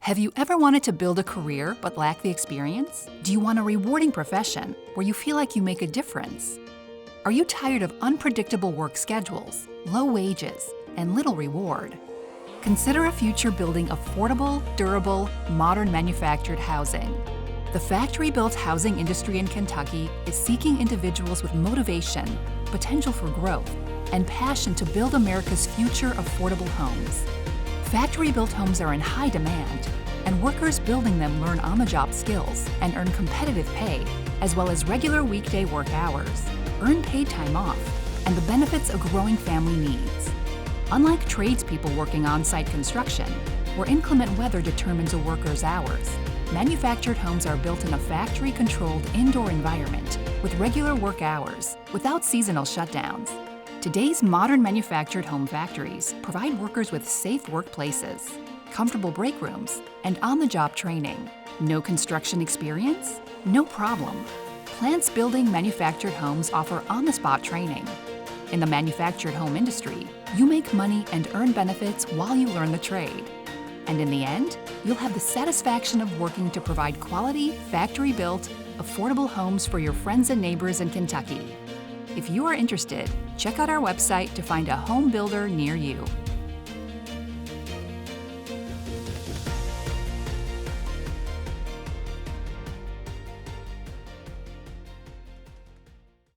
Have you ever wanted to build a career but lack the experience? Do you want a rewarding profession where you feel like you make a difference? Are you tired of unpredictable work schedules, low wages, and little reward? Consider a future building affordable, durable, modern manufactured housing. The factory-built housing industry in Kentucky is seeking individuals with motivation, potential for growth, and passion to build America's future affordable homes. Factory-built homes are in high demand, and workers building them learn on-the-job skills and earn competitive pay, as well as regular weekday work hours, earn paid time off, and the benefits a growing family needs. Unlike tradespeople working on-site construction, where inclement weather determines a worker's hours, manufactured homes are built in a factory-controlled indoor environment with regular work hours, without seasonal shutdowns. Today's modern manufactured home factories provide workers with safe workplaces, comfortable break rooms, and on-the-job training. No construction experience? No problem. Plants building manufactured homes offer on-the-spot training. In the manufactured home industry, you make money and earn benefits while you learn the trade. And in the end, you'll have the satisfaction of working to provide quality, factory-built, affordable homes for your friends and neighbors in Kentucky. If you are interested, check out our website to find a home builder near you.